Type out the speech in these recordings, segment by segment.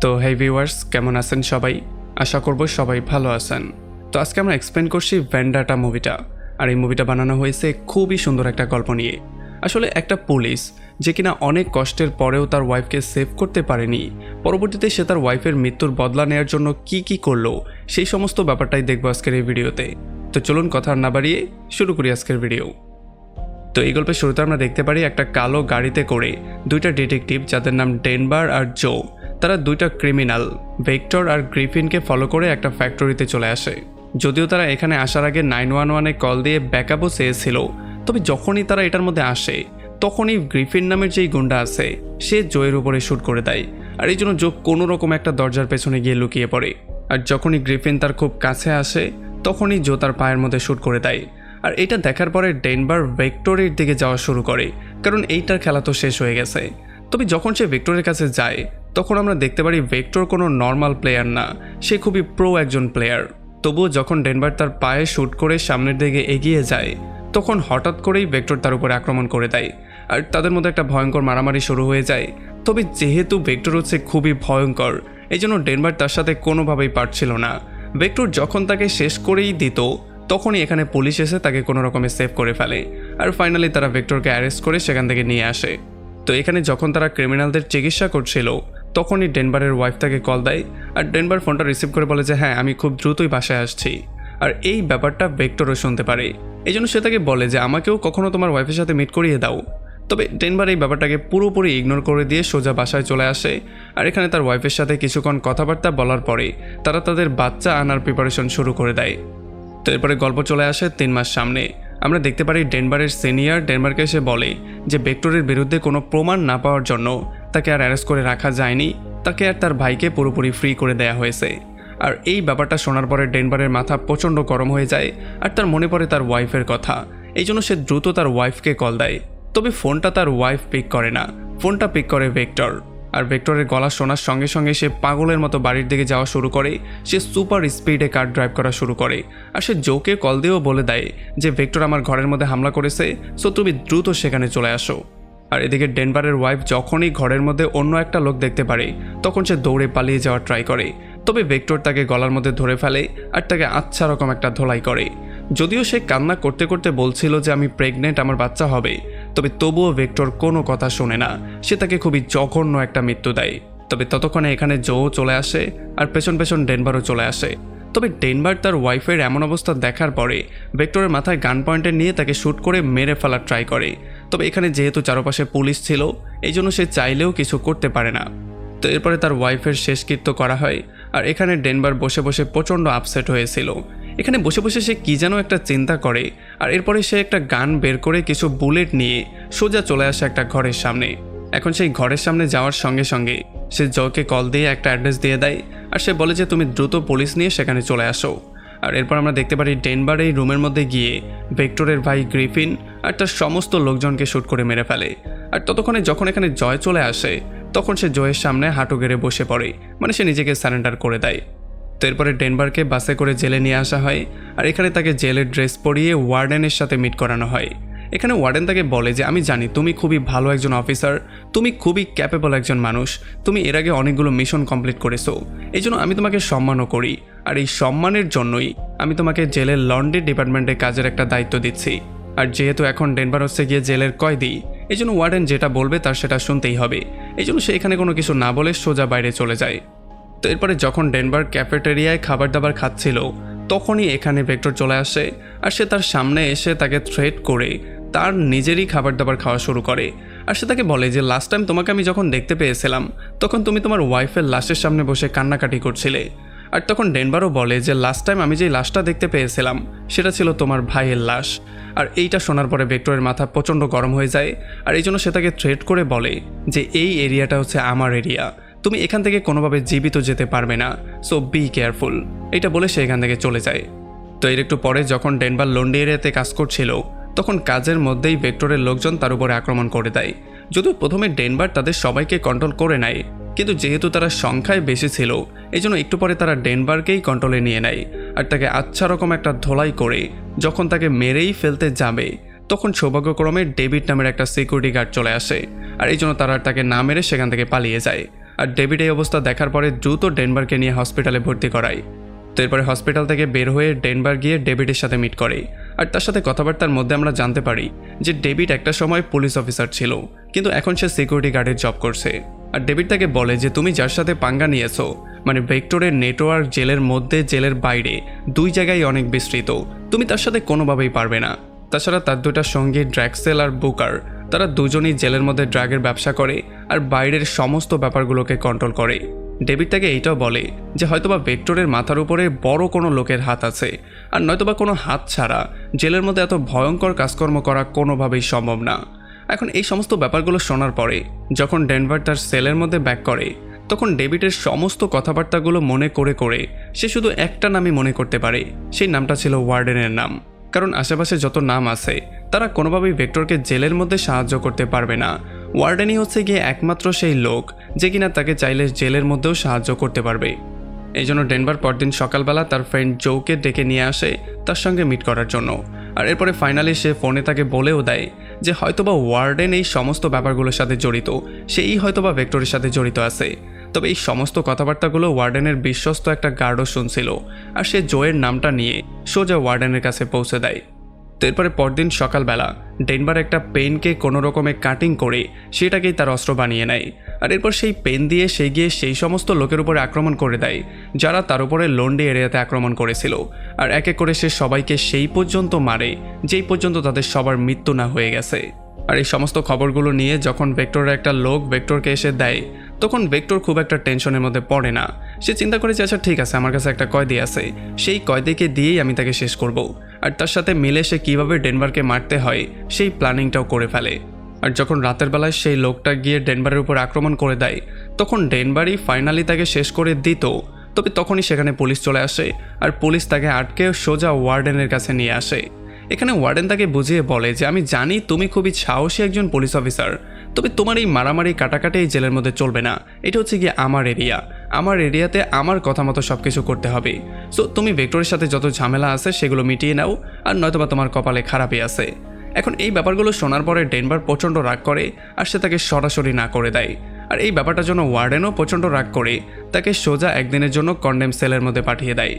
তো হেই ভিউয়ার্স, কেমন আছেন সবাই? আশা করব সবাই ভালো আছেন। তো আজকে আমরা এক্সপ্লেন করছি ভেন্ডাটা মুভিটা। আর এই মুভিটা বানানো হয়েছে খুবই সুন্দর একটা গল্প নিয়ে। আসলে একটা পুলিশ যে কিনা অনেক কষ্টের পরেও তার ওয়াইফকে সেভ করতে পারেনি, পরবর্তীতে সে তার ওয়াইফের মৃত্যুর বদলা নেওয়ার জন্য কি করলো সেই সমস্ত ব্যাপারটাই দেখবো আজকের এই ভিডিওতে। তো চলুন কথা না বাড়িয়ে শুরু করি আজকের ভিডিও। তো এই গল্পের শুরুতে আমরা দেখতে পারি একটা কালো গাড়িতে করে দুইটা ডিটেকটিভ, যাদের নাম ডেনভার আর জো, তারা দুইটা ক্রিমিনাল ভেক্টর আর গ্রিফিনকে ফলো করে একটা ফ্যাক্টরিতে চলে আসে। যদিও তারা এখানে আসার আগে 911-এ কল দিয়ে ব্যাকআপও চেয়েছিল, তবে যখনই তারা এটার মধ্যে আসে তখনই গ্রিফিন নামের যেই গুন্ডা আছে সে জোয়ের উপরে শ্যুট করে দেয়। আর এই জন্য জো কোনো রকম একটা দরজার পেছনে গিয়ে লুকিয়ে পড়ে। আর যখনই গ্রিফিন তার খুব কাছে আসে তখনই জো তার পায়ের মধ্যে শ্যুট করে দেয়। আর এটা দেখার পরে ডেনভার ভেক্টরের দিকে যাওয়া শুরু করে, কারণ এইটার খেলা তো শেষ হয়ে গেছে। তবে যখন সে ভেক্টরের কাছে যায় তখন আমরা দেখতে পারি ভেক্টর কোনো নর্মাল প্লেয়ার না, সে খুবই প্রো একজন প্লেয়ার। তবুও যখন ডেনভার তার পায়ে শ্যুট করে সামনের দিকে এগিয়ে যায় তখন হঠাৎ করেই ভেক্টর তার উপরে আক্রমণ করে দেয়। আর তাদের মধ্যে একটা ভয়ঙ্কর মারামারি শুরু হয়ে যায়। তবে যেহেতু ভেক্টর হচ্ছে খুবই ভয়ঙ্কর, এই জন্য ডেনভার তার সাথে কোনোভাবেই পারছিল না। ভেক্টর যখন তাকে শেষ করেই দিত তখনই এখানে পুলিশ এসে তাকে কোনো রকমে সেভ করে ফেলে। আর ফাইনালি তারা ভেক্টরকে অ্যারেস্ট করে সেখান থেকে নিয়ে আসে। তো এখানে যখন তারা ক্রিমিনালদের চিকিৎসা করছিল তখনই ডেনভারের ওয়াইফ তাকে কল দেয়। আর ডেনভার ফোনটা রিসিভ করে বলে যে হ্যাঁ, আমি খুব দ্রুতই বাসায় আসছি। আর এই ব্যাপারটা ভেক্টরও শুনতে পারে, এই জন্য সে তাকে বলে যে আমাকেও কখনো তোমার ওয়াইফের সাথে মিট করিয়ে দাও। তবে ডেনভার এই ব্যাপারটাকে পুরোপুরি ইগনোর করে দিয়ে সোজা বাসায় চলে আসে। আর এখানে তার ওয়াইফের সাথে কিছুক্ষণ কথাবার্তা বলার পরে তারা তাদের বাচ্চা আনার প্রিপারেশন শুরু করে দেয়। তো এরপরে গল্প চলে আসে 3 মাস সামনে। আমরা দেখতে পারি ডেনভারের সিনিয়র ডেনভারকে এসে বলে যে ভেক্টরের বিরুদ্ধে কোনো প্রমাণ না পাওয়ার জন্য তাকে আর অ্যারেস্ট করে রাখা যায়নি, তাকে আর তার ভাইকে পুরোপুরি ফ্রি করে দেয়া হয়েছে। আর এই ব্যাপারটা শোনার পরে ডেনভারের মাথা প্রচণ্ড গরম হয়ে যায় আর তার মনে পড়ে তার ওয়াইফের কথা। এই জন্য সে দ্রুত তার ওয়াইফকে কল দেয়। তবে ফোনটা তার ওয়াইফ পিক করে না, ফোনটা পিক করে ভেক্টর। আর ভেক্টরের গলা শোনার সঙ্গে সঙ্গে সে পাগলের মতো বাড়ির দিকে যাওয়া শুরু করে। সে সুপার স্পিডে কার ড্রাইভ করা শুরু করে। আর সে জোকে কল দিয়েও বলে দেয় যে ভেক্টর আমার ঘরের মধ্যে হামলা করেছে, সো তুমি দ্রুত সেখানে চলে আসো। আর এদিকে ডেনভারের ওয়াইফ যখনই ঘরের মধ্যে অন্য একটা লোক দেখতে পারে তখন সে দৌড়ে পালিয়ে যাওয়ার ট্রাই করে। তবে ভেক্টর তাকে গলার মধ্যে ধরে ফেলে আর তাকে আচ্ছা রকম একটা ধোলাই করে। যদিও সে কান্না করতে করতে বলছিল যে আমি প্রেগনেন্ট, আমার বাচ্চা হবে, তবে তবুও ভেক্টর কোনো কথা শোনে না, সে তাকে খুবই জঘন্য একটা মৃত্যু দেয়। তবে ততক্ষণে এখানে জো চলে আসে আর পেছন পেছন ডেনভারও চলে আসে। তবে ডেনভার তার ওয়াইফের এমন অবস্থা দেখার পরে ভেক্টরের মাথায় গান পয়েন্টে নিয়ে তাকে শ্যুট করে মেরে ফেলার ট্রাই করে। তবে এখানে যেহেতু চারপাশে পুলিশ ছিল এই জন্য সে চাইলেও কিছু করতে পারে না। তো এরপরে তার ওয়াইফের শেষকৃত্য করা হয়। আর এখানে ডেনভার বসে বসে প্রচণ্ড আপসেট হয়েছিল। এখানে বসে বসে সে কী যেন একটা চিন্তা করে। আর এরপরে সে একটা গান বের করে কিছু বুলেট নিয়ে সোজা চলে আসে একটা ঘরের সামনে। এখন সেই ঘরের সামনে যাওয়ার সঙ্গে সঙ্গে সে জোকে কল দিয়ে একটা অ্যাড্রেস দিয়ে দেয়। আর সে বলে যে তুমি দ্রুত পুলিশ নিয়ে সেখানে চলে আসো। আর এরপর আমরা দেখতে পারি ডেনভার এই রুমের মধ্যে গিয়ে ভেক্টরের ভাই গ্রিফিন আর তার সমস্ত লোকজনকে শ্যুট করে মেরে ফেলে। আর ততক্ষণে যখন এখানে জয় চলে আসে তখন সে জয়ের সামনে হাঁটু গেড়ে বসে পড়ে, মানে সে নিজেকে সারেন্ডার করে দেয়। তো এরপরে ডেনভারকে বাসে করে জেলে নিয়ে আসা হয়। আর এখানে তাকে জেলের ড্রেস পরিয়ে ওয়ার্ডেনের সাথে মিট করানো হয়। এখানে ওয়ার্ডেন তাকে বলে যে আমি জানি তুমি খুবই ভালো একজন অফিসার, তুমি খুবই ক্যাপেবল একজন মানুষ, তুমি এর আগে অনেকগুলো মিশন কমপ্লিট করেছো, এই জন্য আমি তোমাকে সম্মানও করি। আর এই সম্মানের জন্যই আমি তোমাকে জেলের লন্ড্রি ডিপার্টমেন্টে কাজের একটা দায়িত্ব দিচ্ছি। আর যেহেতু এখন ডেনভার হচ্ছে গিয়ে জেলের কয়েদি, এই জন্য ওয়ার্ডেন যেটা বলবে তার সেটা শুনতেই হবে। এই জন্য সে এখানে কোনো কিছু না বলে সোজা বাইরে চলে যায়। তো এরপরে যখন ডেনভার ক্যাফেটেরিয়ায় খাবার দাবার খাচ্ছিল তখনই এখানে ভেক্টর চলে আসে। আর সে তার সামনে এসে তাকে থ্রেট করে তার নিজেরই খাবার দাবার খাওয়া শুরু করে। আর সে তাকে বলে যে লাস্ট টাইম তোমাকে আমি যখন দেখতে পেয়েছিলাম তখন তুমি তোমার ওয়াইফের লাশের সামনে বসে কান্নাকাটি করছিলে। আর তখন ডেনভারও বলে যে লাস্ট টাইম আমি যেই লাশটা দেখতে পেয়েছিলাম সেটা ছিল তোমার ভাইয়ের লাশ। আর এইটা শোনার পরে ভেক্টরের মাথা প্রচণ্ড গরম হয়ে যায়। আর এই জন্য সে তাকে থ্রেট করে বলে যে এই এরিয়াটা হচ্ছে আমার এরিয়া, তুমি এখান থেকে কোনোভাবে জীবিত যেতে পারবে না, সো বি কেয়ারফুল। এটা বলে সে এখান থেকে চলে যায়। তো এর একটু পরে যখন ডেনভার লন্ড্রি এরিয়াতে কাজ করছিল তখন কাজের মধ্যেই ভেক্টরের লোকজন তার উপরে আক্রমণ করে দেয়। যদিও প্রথমে ডেনভার তাদের সবাইকে কন্ট্রোল করে নেয়, কিন্তু যেহেতু তারা সংখ্যায় বেশি ছিল এই জন্য একটু পরে তারা ডেনভারকেই কন্ট্রোলে নিয়ে নেয়। আর তাকে আচ্ছা রকম একটা ধোলাই করে যখন তাকে মেরেই ফেলতে যাবে তখন সৌভাগ্যক্রমে ডেভিড নামের একটা সিকিউরিটি গার্ড চলে আসে। আর এই জন্য তারা তাকে না মেরে সেখান থেকে পালিয়ে যায়। আর ডেভিড এই অবস্থা দেখার পরে দ্রুত ডেনভারকে নিয়ে হসপিটালে ভর্তি করায়। তো এরপরে হসপিটাল থেকে বের হয়ে ডেনভার গিয়ে ডেভিডের সাথে মিট করে। আর তার সাথে কথাবার্তার মধ্যে আমরা জানতে পারি যে ডেভিড একটা সময় পুলিশ অফিসার ছিল, কিন্তু এখন সে সিকিউরিটি গার্ডের জব করছে। আর ডেভিড তাকে বলে যে তুমি যার সাথে পাঙ্গা নিয়েছো, মানে ভেক্টরের নেটওয়ার্ক জেলের মধ্যে জেলের বাইরে দুই জায়গায় অনেক বিস্তৃত, তুমি তার সাথে কোনোভাবেই পারবে না। তাছাড়া তার দুটা সঙ্গী ড্র্যাক্সেল আর বুকার, তারা দুজনই জেলের মধ্যে ড্রাগের ব্যবসা করে আর বাইরের সমস্ত ব্যাপারগুলোকে কন্ট্রোল করে। ডেভিড তাকে এইটাও বলে যে হয়তোবা ভেক্টরের মাথার উপরে বড় কোনো লোকের হাত আছে, আর নয়তোবা কোনো হাত ছাড়া জেলের মধ্যে এত ভয়ঙ্কর কাজকর্ম করা কোনোভাবেই সম্ভব না। এখন এই সমস্ত ব্যাপারগুলো শোনার পরে যখন ডেনভার তার সেলের মধ্যে ব্যাক করে, তখন ডেভিডের সমস্ত কথাবার্তাগুলো মনে করে করে সে শুধু একটা নামই মনে করতে পারে, সেই নামটা ছিল ওয়ার্ডেনের নাম। কারণ আশেপাশে যত নাম আছে তারা কোনোভাবেই ভেক্টরকে জেলের মধ্যে সাহায্য করতে পারবে না। ওয়ার্ডেনই হচ্ছে গিয়ে একমাত্র সেই লোক যে কিনা তাকে চাইলে জেলের মধ্যেও সাহায্য করতে পারবে। এই জন্য ডেনভার পরদিন সকালবেলা তার ফ্রেন্ড জোকে ডেকে নিয়ে আসে তার সঙ্গে মিট করার জন্য। আর এরপরে ফাইনালি সে ফোনে তাকে বলেও দেয় যে হয়তোবা ওয়ার্ডেন এই সমস্ত ব্যাপারগুলোর সাথে জড়িত, সেই হয়তোবা ভেক্টরের সাথে জড়িত আছে। তবে এই সমস্ত কথাবার্তাগুলো ওয়ার্ডেনের বিশ্বস্ত একটা গার্ডও শুনছিল, আর সে জোয়ের নামটা নিয়ে সোজা ওয়ার্ডেনের কাছে পৌঁছে দেয়। তো এরপরে পরদিন সকালবেলা ডেনভার একটা পেনকে কোনো রকমে কাটিং করে সেটাকেই তার অস্ত্র বানিয়ে নেয়। আর এরপর সেই পেন দিয়ে সে গিয়ে সেই সমস্ত লোকের উপরে আক্রমণ করে দেয় যারা তার উপরে লন্ডি এরিয়াতে আক্রমণ করেছিল। আর এক এক করে সে সবাইকে সেই পর্যন্ত মারে যেই পর্যন্ত তাদের সবার মৃত্যু না হয়ে গেছে। আর এই সমস্ত খবরগুলো নিয়ে যখন ভেক্টরের একটা লোক ভেক্টরকে এসে দেয়, তখন ভেক্টর খুব একটা টেনশনের মধ্যে পড়ে না। সে চিন্তা করেছে আচ্ছা ঠিক আছে, আমার কাছে একটা কয়েদি আছে, সেই কয়েদিকে দিয়েই আমি তাকে শেষ করব। আর তার সাথে মিলে সে কীভাবে ডেনভারকে মারতে হয় সেই প্ল্যানিংটাও করে ফেলে। আর যখন রাতের বেলায় সেই লোকটা গিয়ে ডেনভারের উপর আক্রমণ করে দেয়, তখন ডেনভারই ফাইনালি তাকে শেষ করে দিত। তবে তখনই সেখানে পুলিশ চলে আসে, আর পুলিশ তাকে আটকে সোজা ওয়ার্ডেনের কাছে নিয়ে আসে। এখানে ওয়ার্ডেন তাকে বুঝিয়ে বলে যে আমি জানি তুমি খুবই সাহসী একজন পুলিশ অফিসার, তবে তোমার এই মারামারি কাটাকাটি এই জেলের মধ্যে চলবে না। এটা হচ্ছে গিয়ে আমার এরিয়া, আমার এরিয়াতে আমার কথা মতো সব কিছু করতে হবে। সো তুমি ভেক্টরের সাথে যত ঝামেলা আছে সেগুলো মিটিয়ে নাও, আর নয়তোবা তোমার কপালে খারাপই আছে। এখন এই ব্যাপারগুলো শোনার পরে ডেনভার প্রচণ্ড রাগ করে, আর সে তাকে সরাসরি না করে দেয়। আর এই ব্যাপারটার জন্য ওয়ার্ডেনও প্রচণ্ড রাগ করে তাকে সোজা একদিনের জন্য কন্ডেম সেলের মধ্যে পাঠিয়ে দেয়।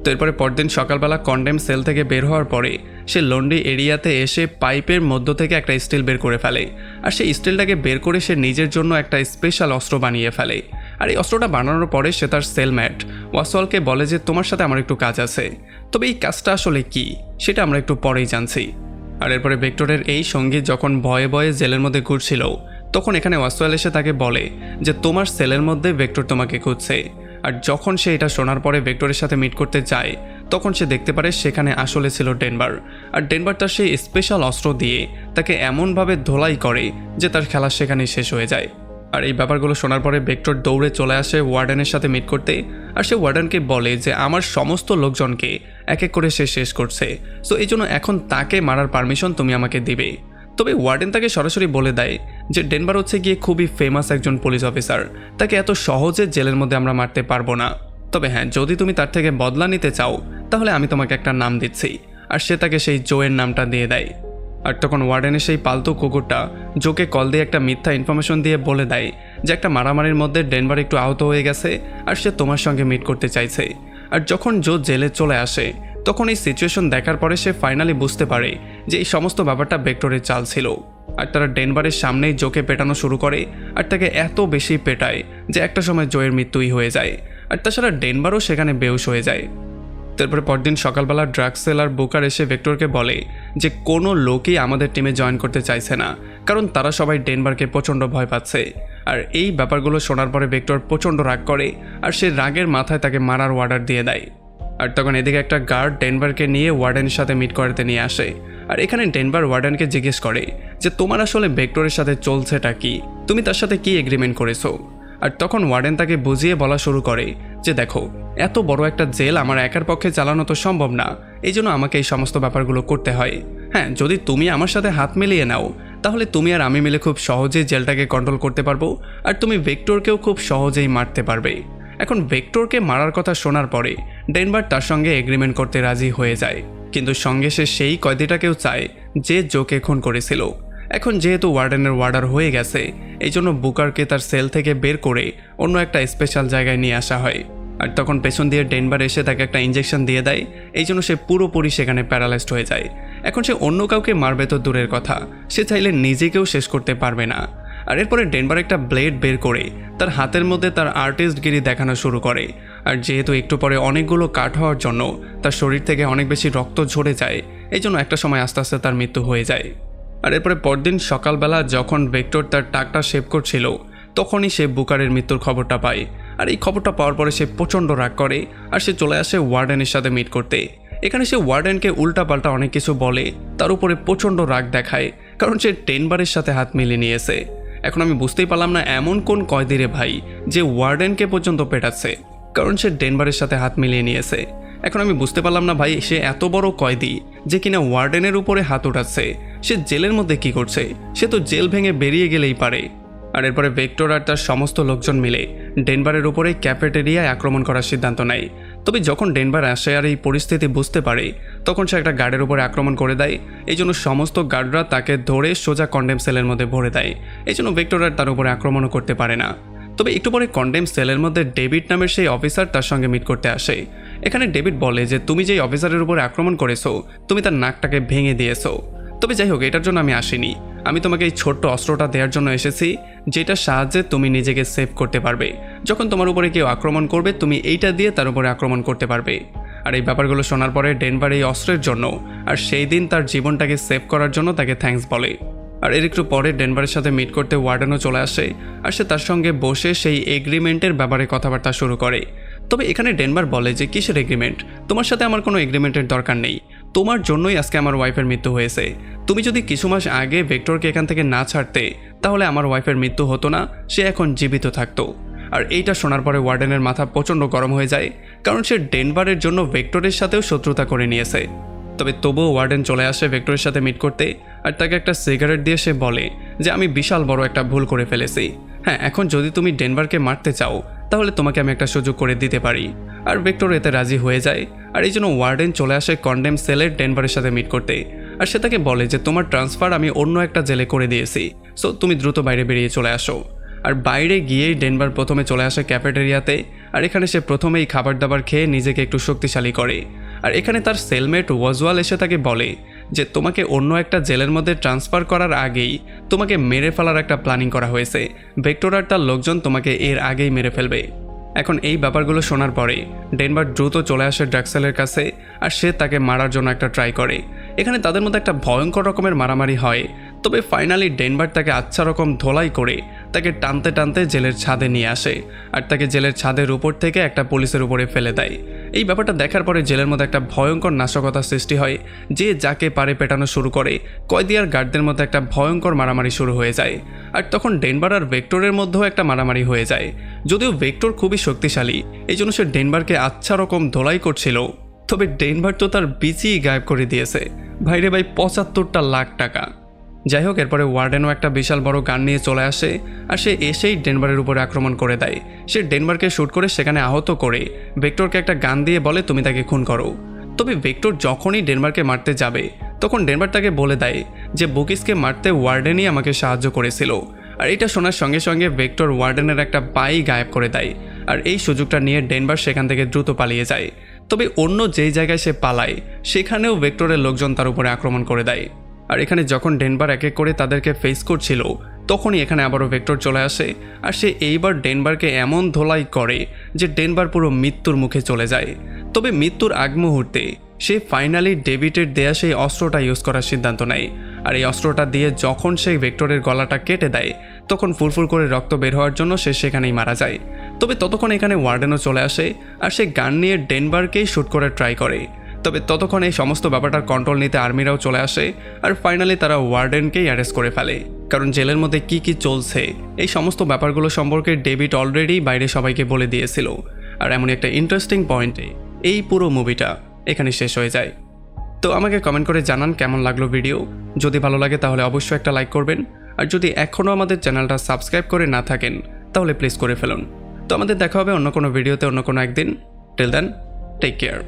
তো এরপরে পরদিন সকালবেলা কন্ডেম সেল থেকে বের হওয়ার পরে সে লন্ডি এরিয়াতে এসে পাইপের মধ্য থেকে একটা স্টিল বের করে ফেলে। আর সেই স্টিলটাকে বের করে সে নিজের জন্য একটা স্পেশাল অস্ত্র বানিয়ে ফেলে। আর এই অস্ত্রটা বানানোর পরে সে তার সেলম্যাট ওয়াসওয়ালকে বলে যে তোমার সাথে আমার একটু কাজ আছে। তবে এই কাজটা আসলে কি সেটা আমরা একটু পরেই জানছি। আর এরপরে ভেক্টরের এই সঙ্গী যখন ভয়ে ভয়ে জেলের মধ্যে ঘুরছিল, তখন এখানে ওয়াসওয়াল এসে তাকে বলে যে তোমার সেলের মধ্যে ভেক্টর তোমাকে খুঁজছে। আর যখন সে এটা শোনার পরে ভেক্টরের সাথে মিট করতে যায়, তখন সে দেখতে পারে সেখানে আসলে ছিল ডেনভার। আর ডেনভার তার সেই স্পেশাল অস্ত্র দিয়ে তাকে এমনভাবে ধোলাই করে যে তার খেলা সেখানেই শেষ হয়ে যায়। আর এই ব্যাপারগুলো শোনার পরে ভেক্টর দৌড়ে চলে আসে ওয়ার্ডেনের সাথে মিট করতে। আর সে ওয়ার্ডেনকে বলে যে আমার সমস্ত লোকজনকে এক এক করে সে শেষ করছে, সো এই জন্য এখন তাকে মারার পারমিশন তুমি আমাকে দিবে। তবে ওয়ার্ডেন তাকে সরাসরি বলে দেয় যে ডেনভার হচ্ছে গিয়ে খুবই ফেমাস একজন পুলিশ অফিসার, তাকে এত সহজে জেলের মধ্যে আমরা মারতে পারবো না। তবে হ্যাঁ, যদি তুমি তার থেকে বদলা নিতে চাও তাহলে আমি তোমাকে একটা নাম দিচ্ছি। আর সে তাকে সেই জোয়ের নামটা দিয়ে দেয়। আর তখন ওয়ার্ডেনের সেই পালতু কুকুরটা জোকে কল দিয়ে একটা মিথ্যা ইনফরমেশন দিয়ে বলে দেয় যে একটা মারামারির মধ্যে ডেনভার একটু আহত হয়ে গেছে আর সে তোমার সঙ্গে মিট করতে চাইছে। আর যখন জো জেলে চলে আসে, তখন এই সিচুয়েশন দেখার পরে সে ফাইনালি বুঝতে পারে যে এই সমস্ত ব্যাপারটা ভেক্টরের চাল ছিল। আর তারা ডেনভারের সামনেই জোকে পেটানো শুরু করে, আর তাকে এত বেশি পেটায় যে একটা সময় জোয়ের মৃত্যুই হয়ে যায়। আর তাছাড়া ডেনভারও সেখানে বেহুশ হয়ে যায়। তারপরে পরদিন সকালবেলা ড্রাগসেল আর বুকার এসে ভেক্টরকে বলে যে কোনো লোকই আমাদের টিমে জয়েন করতে চাইছে না, কারণ তারা সবাই ডেনভারকে প্রচণ্ড ভয় পাচ্ছে। আর এই ব্যাপারগুলো শোনার পরে ভেক্টর প্রচণ্ড রাগ করে, আর সে রাগের মাথায় তাকে মারার অর্ডার দিয়ে দেয়। আর তখন এদিকে একটা গার্ড ডেনভারকে নিয়ে ওয়ার্ডেনের সাথে মিট করাতে নিয়ে আসে। আর এখানে ডেনভার ওয়ার্ডেনকে জিজ্ঞেস করে যে তোমার আসলে ভেক্টরের সাথে চলছেটা কি, তুমি তার সাথে কি এগ্রিমেন্ট করেছো। আর তখন ওয়ার্ডেন তাকে বুঝিয়ে বলা শুরু করে যে দেখো, এত বড় একটা জেল আমার একার পক্ষে চালানো তো সম্ভব না, এই জন্য আমাকে এই সমস্ত ব্যাপারগুলো করতে হয়। হ্যাঁ, যদি তুমি আমার সাথে হাত মিলিয়ে নাও তাহলে তুমি আর আমি মিলে খুব সহজেই জেলটাকে কন্ট্রোল করতে পারবো, আর তুমি ভেক্টরকেও খুব সহজেই মারতে পারবে। এখন ভেক্টরকে মারার কথা শোনার পরে ডেনভার তার সঙ্গে এগ্রিমেন্ট করতে রাজি হয়ে যায়, কিন্তু সঙ্গে সে সেই কয়েদিটাকেও চায় যে জোকে খুন করেছিল। এখন যেহেতু ওয়ার্ডেনের ওয়ার্ডার হয়ে গেছে, এই জন্য বুকারকে তার সেল থেকে বের করে অন্য একটা স্পেশাল জায়গায় নিয়ে আসা হয়। আর তখন পেছন দিয়ে ডেনভার এসে তাকে একটা ইঞ্জেকশন দিয়ে দেয়, এই জন্য সে পুরোপুরি সেখানে প্যারালাইজড হয়ে যায়। এখন সে অন্য কাউকে মারবে তো দূরের কথা, সে চাইলে নিজেকেও শেষ করতে পারবে না। আর এরপরে ডেনভার একটা ব্লেড বের করে তার হাতের মধ্যে তার আর্টিস্টগিরি দেখানো শুরু করে। আর যেহেতু একটু পরে অনেকগুলো কাট হওয়ার জন্য তার শরীর থেকে অনেক বেশি রক্ত ঝরে যায়, এই জন্য একটা সময় আস্তে আস্তে তার মৃত্যু হয়ে যায়। আর এরপরে পরদিন সকালবেলা যখন ভেক্টর তার টাকটা শেভ করছিল, তখনই সে বুকারের মৃত্যুর খবরটা পায়। আর এই খবরটা পাওয়ার পরে সে প্রচণ্ড রাগ করে আর সে চলে আসে ওয়ার্ডেনের সাথে মিট করতে। এখানে সে ওয়ার্ডেনকে উল্টাপাল্টা অনেক কিছু বলে, তার উপরে প্রচণ্ড রাগ দেখায়, কারণ সে ডেনভারের সাথে হাত মিলিয়ে নিয়েছে। এখন আমি বুঝতেই পারলাম না এমন কোন কয়েদি রে ভাই যে ওয়ার্ডেনকে পর্যন্ত পেটাচ্ছে, কারণ সে ডেনভারের সাথে হাত মিলিয়ে নিয়েছে। এখন আমি বুঝতে পারলাম না ভাই, সে এত বড় কয়েদি যে কিনা ওয়ার্ডেনের উপরে হাত উঠাচ্ছে, সে জেলের মধ্যে কি করছে? সে তো জেল ভেঙে বেরিয়ে গেলেই পারে। আর এরপরে ভেক্টর আর তার সমস্ত লোকজন মিলে ডেনভারের উপরে ক্যাফেটেরিয়ায় আক্রমণ করার সিদ্ধান্ত নেয়। তবে যখন ডেনভার আসে আর এই পরিস্থিতি বুঝতে পারে, তখন সে একটা গার্ডের উপরে আক্রমণ করে দেয়। এই জন্য সমস্ত গার্ডরা তাকে ধরে সোজা কন্ডেম সেলের মধ্যে ভরে দেয়। এই জন্য ভেক্টর আর তার উপরে আক্রমণও করতে পারে না। তবে একটু পরে কন্ডেম সেলের মধ্যে ডেভিড নামের সেই অফিসার তার সঙ্গে মিট করতে আসে। এখানে ডেভিড বলে যে তুমি যেই অফিসারের উপরে আক্রমণ করেছো, তুমি তার নাকটাকে ভেঙে দিয়েছো। তবে যাই হোক, এটার জন্য আমি আসিনি, আমি তোমাকে এই ছোট্ট অস্ত্রটা দেওয়ার জন্য এসেছি, যেটার সাহায্যে তুমি নিজেকে সেভ করতে পারবে। যখন তোমার উপরে কেউ আক্রমণ করবে, তুমি এইটা দিয়ে তার উপরে আক্রমণ করতে পারবে। আর এই ব্যাপারগুলো শোনার পরে ডেনভার এই অস্ত্রের জন্য আর সেই দিন তার জীবনটাকে সেভ করার জন্য তাকে থ্যাঙ্কস বলে। আর এর একটু পরে ডেনভারের সাথে মিট করতে ওয়ার্ডেনও চলে আসে আর সে তার সঙ্গে বসে সেই এগ্রিমেন্টের ব্যাপারে কথাবার্তা শুরু করে। তবে এখানে ডেনভার বলে যে কিসের এগ্রিমেন্ট? তোমার সাথে আমার কোনো এগ্রিমেন্টের দরকার নেই, তোমার জন্যই আজকে আমার ওয়াইফের মৃত্যু হয়েছে। তুমি যদি কিছু মাস আগে ভেক্টরকে এখান থেকে না ছাড়তে, তাহলে আমার ওয়াইফের মৃত্যু হতো না, সে এখন জীবিত থাকতো। আর এইটা শোনার পরে ওয়ার্ডেনের মাথা প্রচণ্ড গরম হয়ে যায়, কারণ সে ডেনভারের জন্য ভেক্টরের সাথেও শত্রুতা করে নিয়েছে। তবে তবুও ওয়ার্ডেন চলে আসে ভেক্টরের সাথে মিট করতে আর তাকে একটা সিগারেট দিয়ে সে বলে যে আমি বিশাল বড় একটা ভুল করে ফেলেছি। হ্যাঁ, এখন যদি তুমি ডেনভারকে মারতে চাও, তাহলে তোমাকে আমি একটা সুযোগ করে দিতে পারি। আর ভেক্টর এতে রাজি হয়ে যায়। আর এই জন্য ওয়ার্ডেন চলে আসে কন্ডেম সেলের ডেনভারের সাথে মিট করতে। আর সে তাকে বলে যে তোমার ট্রান্সফার আমি অন্য একটা জেলে করে দিয়েছি, সো তুমি দ্রুত বাইরে বেরিয়ে চলে আসো। আর বাইরে গিয়েই ডেনভার প্রথমে চলে আসে ক্যাফেটেরিয়াতে। আর এখানে সে প্রথমেই খাবার দাবার খেয়ে নিজেকে একটু শক্তিশালী করে। আর এখানে তার সেলমেট ওয়াজওয়াল এসে তাকে বলে যে তোমাকে অন্য একটা জেলের মধ্যে ট্রান্সফার করার আগেই তোমাকে মেরে ফেলার একটা প্ল্যানিং করা হয়েছে। ভেক্টর আর তার লোকজন তোমাকে এর আগেই মেরে ফেলবে। এখন এই ব্যাপারগুলো শোনার পরে ডেনভার দ্রুত চলে আসে ড্রাক্সেলের কাছে আর সে তাকে মারার জন্য একটা ট্রাই করে। এখানে তাদের মধ্যে একটা ভয়ঙ্কর রকমের মারামারি হয়। তবে ফাইনালি ডেনভার তাকে আচ্ছা রকম ধোলাই করে তাকে টানতে টানতে জেলের ছাদে নিয়ে আসে আর তাকে জেলের ছাদের উপর থেকে একটা পুলিশের উপরে ফেলে দেয়। এই ব্যাপারটা দেখার পরে জেলের মধ্যে একটা ভয়ঙ্কর নাশকতার সৃষ্টি হয়, যে যাকে পারে পেটানো শুরু করে। কয়েদি আর গার্ডদের মধ্যে একটা ভয়ঙ্কর মারামারি শুরু হয়ে যায়। আর তখন ডেনভার আর ভেক্টরের মধ্যেও একটা মারামারি হয়ে যায়। যদিও ভেক্টর খুবই শক্তিশালী, এই জন্য সে ডেনভারকে আচ্ছা রকম ধোলাই করছিল। তবে ডেনভার তো তার বিচি গায়েব করে দিয়েছে ভাইরে ভাই, ৭৫টা লাখ টাকা। যাই হোক, এরপরে ওয়ার্ডেনও একটা বিশাল বড় গান নিয়ে চলে আসে আর সে এসেই ডেনভারের উপরে আক্রমণ করে দেয়। সে ডেনভারকে শ্যুট করে সেখানে আহত করে ভেক্টরকে একটা গান দিয়ে বলে তুমি তাকে খুন করো। তবে ভেক্টর যখনই ডেনভারকে মারতে যাবে, তখন ডেনভার তাকে বলে দেয় যে বুকিসকে মারতে ওয়ার্ডেনই আমাকে সাহায্য করেছিল। আর এটা শোনার সঙ্গে সঙ্গে ভেক্টর ওয়ার্ডেনের একটা পাই গায়েব করে দেয়। আর এই সুযোগটা নিয়ে ডেনভার সেখান থেকে দ্রুত পালিয়ে যায়। তবে অন্য যেই জায়গায় সে পালায়, সেখানেও ভেক্টরের লোকজন তার উপরে আক্রমণ করে দেয়। আর এখানে যখন ডেনভার এক এক করে তাদেরকে ফেস করছিল, তখনই এখানে আবারও ভেক্টর চলে আসে আর সে এইবার ডেনভারকে এমন ধোলাই করে যে ডেনভার পুরো মৃত্যুর মুখে চলে যায়। তবে মৃত্যুর আগ মুহূর্তে সে ফাইনালি ডেভিডের দেয়া সেই অস্ত্রটা ইউজ করার সিদ্ধান্ত নেয়। আর এই অস্ত্রটা দিয়ে যখন সেই ভেক্টরের গলাটা কেটে দেয়, তখন ফুরফুর করে রক্ত বের হওয়ার জন্য সে সেখানেই মারা যায়। তবে ততক্ষণ এখানে ওয়ার্ডেনও চলে আসে আর সে গান নিয়ে ডেনভারকেই শ্যুট করে ট্রাই করে। তবে ততক্ষণ এই সমস্ত ব্যাপারটার কন্ট্রোল নিতে আর্মিরাও চলে আসে আর ফাইনালি তারা ওয়ার্ডেনকেই অ্যারেস্ট করে ফেলে। কারণ জেলের মধ্যে কি কি চলছে এই সমস্ত ব্যাপারগুলো সম্পর্কে ডেভিড অলরেডি বাইরে সবাইকে বলে দিয়েছিল। আর এমন একটা ইন্টারেস্টিং পয়েন্টে এই পুরো মুভিটা এখানে শেষ হয়ে যায়। তো আমাকে কমেন্ট করে জানান কেমন লাগলো ভিডিও। যদি ভালো লাগে তাহলে অবশ্যই একটা লাইক করবেন। আর যদি এখনও আমাদের চ্যানেলটা সাবস্ক্রাইব করে না থাকেন, তাহলে প্লিজ করে ফেলুন। তো আমাদের দেখা হবে অন্য কোনো ভিডিওতে অন্য কোনো একদিন। Till then, take care.